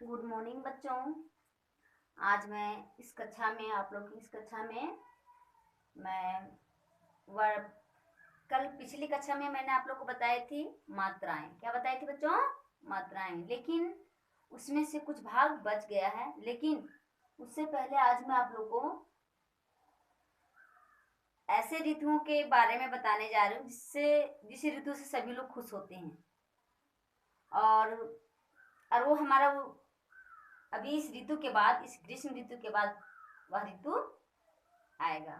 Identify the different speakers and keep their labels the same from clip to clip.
Speaker 1: Good morning बच्चों। आज मैं इस कक्षा में आप लोग की इस कक्षा में मैं वर कल पिछली कक्षा में मैंने आप लोग को बताई थी मात्राएं। क्या बताई थी बच्चों? मात्राएं। लेकिन उसमें से कुछ भाग बच गया है। लेकिन उससे पहले आज मैं आप लोग को ऐसे ऋतुओं के बारे में बताने जा रही हूँ जिस ऋतु से सभी लोग खुश होते हैं। और वो हमारा अभी इस ऋतु के बाद, इस ग्रीष्म ऋतु के बाद वह ऋतु आएगा।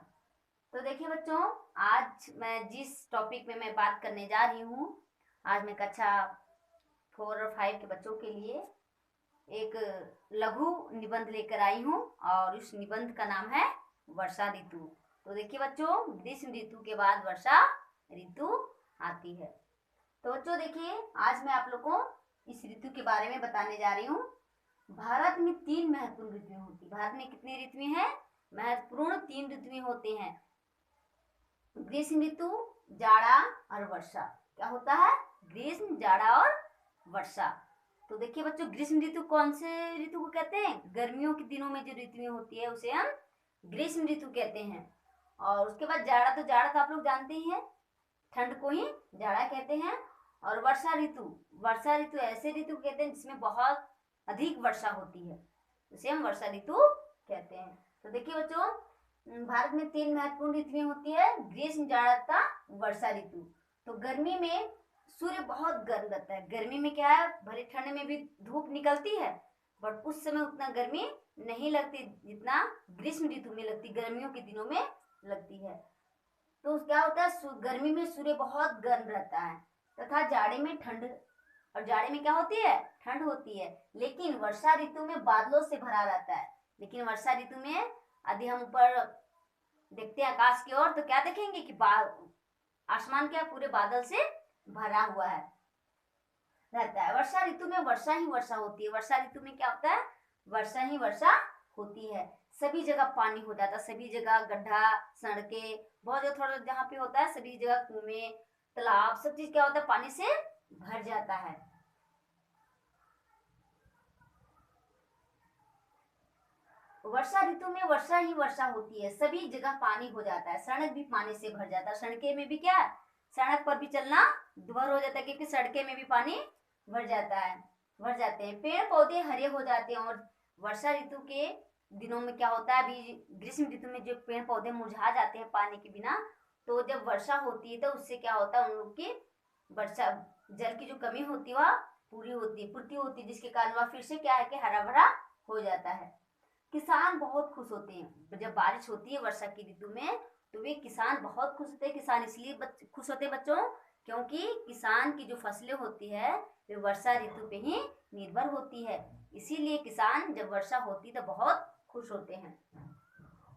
Speaker 1: तो देखिए बच्चों, आज मैं जिस टॉपिक में मैं बात करने जा रही हूँ, आज मैं कक्षा 4 और 5 के बच्चों के लिए एक लघु निबंध लेकर आई हूँ और उस निबंध का नाम है वर्षा ऋतु। तो देखिए बच्चों, ग्रीष्म ऋतु के बाद वर्षा ऋतु आती है। तो बच्चों देखिए, आज मैं आप लोग को इस ऋतु के बारे में बताने जा रही हूँ। भारत में 3 महत्वपूर्ण ऋतुएं होती है। भारत में कितनी ऋतुएं हैं? महत्वपूर्ण 3 ऋतुएं होते हैं। ग्रीष्म ऋतु, जाड़ा और वर्षा। क्या होता है? ग्रीष्म, जाड़ा और वर्षा। तो देखिए बच्चों, ग्रीष्म ऋतु कौन से ऋतु को कहते हैं? गर्मियों के दिनों में जो ऋतुएं होती है उसे हम ग्रीष्म ऋतु कहते हैं। और उसके बाद जाड़ा, तो जाड़ा तो आप लोग जानते ही हैं, ठंड को ही जाड़ा कहते हैं। और वर्षा ऋतु ऐसे ऋतु कहते हैं जिसमें बहुत अधिक वर्षा होती है, उसे हम वर्षा ऋतु कहते हैं। तो देखिए बच्चों, भारत में 3 महत्वपूर्ण ऋतुएं होती है, ग्रीष्म, जाड़ा तथा वर्षा ऋतु। तो गर्मी में सूर्य बहुत गर्म रहता है। गर्मी में क्या है, भले ठंड में भी धूप निकलती है, बट उस समय उतना गर्मी नहीं लगती जितना ग्रीष्म ऋतु में लगती, गर्मियों के दिनों में लगती है। तो क्या होता है, गर्मी में सूर्य बहुत गर्म रहता है तथा जाड़े में ठंड, और जाड़े में क्या होती है? ठंड होती है। लेकिन वर्षा ऋतु में बादलों से भरा रहता है। लेकिन वर्षा ऋतु में यदि हम ऊपर देखते हैं आकाश की ओर, तो क्या देखेंगे कि आसमान क्या पूरे बादल से भरा हुआ है रहता है। वर्षा ऋतु में वर्षा ही वर्षा होती है। वर्षा ऋतु में क्या होता है? वर्षा ही वर्षा होती है। सभी जगह पानी हो जाता है, सभी जगह गड्ढा, सड़कें, बहुत जगह थोड़ा जहाँ पे होता है, सभी जगह कुएं, तालाब, सब चीज क्या होता है, पानी से भर जाता है। वर्षा ऋतु में वर्षा ही वर्षा होती है, सभी जगह पानी हो जाता है, सड़क भी पानी से भर जाता है। सड़कें में भी क्या, सड़क पर भी चलना दुभर हो जाता है, क्योंकि सड़कें में भी पानी भर जाता है, भर जाते हैं। पेड़ पौधे हरे हो जाते हैं। और वर्षा ऋतु के दिनों में क्या होता है, अभी ग्रीष्म ऋतु में जो पेड़ पौधे मुरझा जाते हैं पानी के बिना, तो जब वर्षा होती है तो उससे क्या होता है, उन लोग की वर्षा जल की जो कमी होती है वह पूरी होती है, पूर्ति होती है, जिसके कारण वह फिर से क्या है कि हरा भरा हो जाता है। किसान बहुत खुश होते हैं जब बारिश होती है वर्षा की ऋतु में, तो वे किसान बहुत खुश होते हैं। किसान इसलिए खुश होते हैं बच्चों, क्योंकि किसान की जो फसलें होती है वे वर्षा ऋतु पे ही निर्भर होती है। इसीलिए किसान जब वर्षा होती है तो बहुत खुश होते हैं।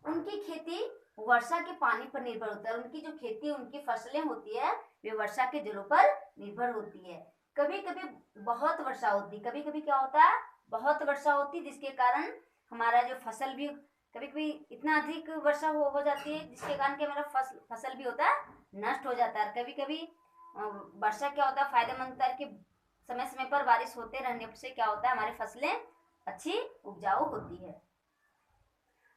Speaker 1: उनकी खेती वर्षा के पानी पर निर्भर होता है। उनकी जो खेती, उनकी फसलें होती है वे वर्षा के जलों पर निर्भर होती है। कभी कभी बहुत वर्षा होती है, कभी कभी क्या होता है, बहुत वर्षा होती है, जिसके कारण हमारा जो फसल भी, कभी कभी इतना अधिक वर्षा हो जाती है जिसके कारण कि हमारा फसल भी होता है नष्ट हो जाता है। कभी कभी वर्षा क्या होता है, फायदेमंद होता है कि समय समय पर बारिश होते रहने से क्या होता है, हमारी फसलें अच्छी उपजाऊ होती है।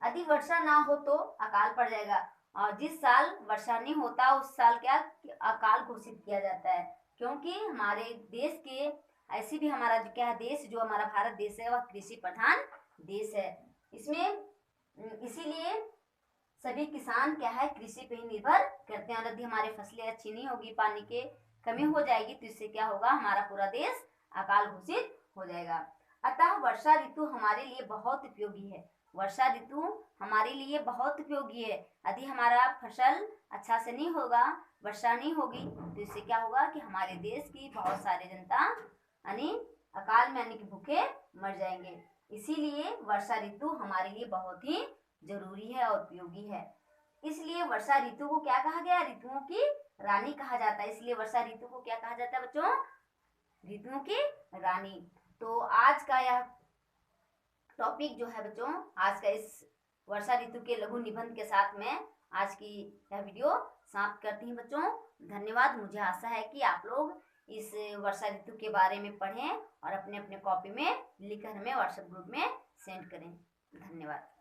Speaker 1: यदि वर्षा ना हो तो अकाल पड़ जाएगा। और जिस साल वर्षा नहीं होता उस साल क्या अकाल घोषित किया जाता है, क्योंकि हमारे देश के ऐसे भी हमारा जो क्या देश, जो हमारा भारत देश है वह कृषि प्रधान देश है। इसमें इसीलिए सभी किसान क्या है, कृषि पे ही निर्भर करते हैं। यदि हमारी फसलें अच्छी नहीं होगी, पानी के कमी हो जाएगी, तो इससे क्या होगा, हमारा पूरा देश अकाल घोषित हो जाएगा। अतः वर्षा ऋतु हमारे लिए बहुत उपयोगी है। वर्षा ऋतु हमारे लिए बहुत उपयोगी है। यदि हमारा फसल अच्छा से नहीं होगा, वर्षा नहीं होगी, तो इससे क्या होगा कि हमारे देश की बहुत सारी जनता यानी अकाल में यानी कि भूखे मर जाएंगे। इसीलिए वर्षा ऋतु हमारे लिए बहुत ही जरूरी है और उपयोगी है। इसलिए वर्षा ऋतु को क्या कहा गया, ऋतुओं की रानी कहा जाता है। इसलिए वर्षा ऋतु को क्या कहा जाता है बच्चों, ऋतुओं की रानी। तो आज का यह टॉपिक जो है बच्चों, आज का इस वर्षा ऋतु के लघु निबंध के साथ में आज की यह वीडियो समाप्त करती हूँ बच्चों। धन्यवाद। मुझे आशा है कि आप लोग इस वर्षा ऋतु के बारे में पढ़ें और अपने अपने कॉपी में लिखकर हमें व्हाट्सएप ग्रुप में सेंड करें। धन्यवाद।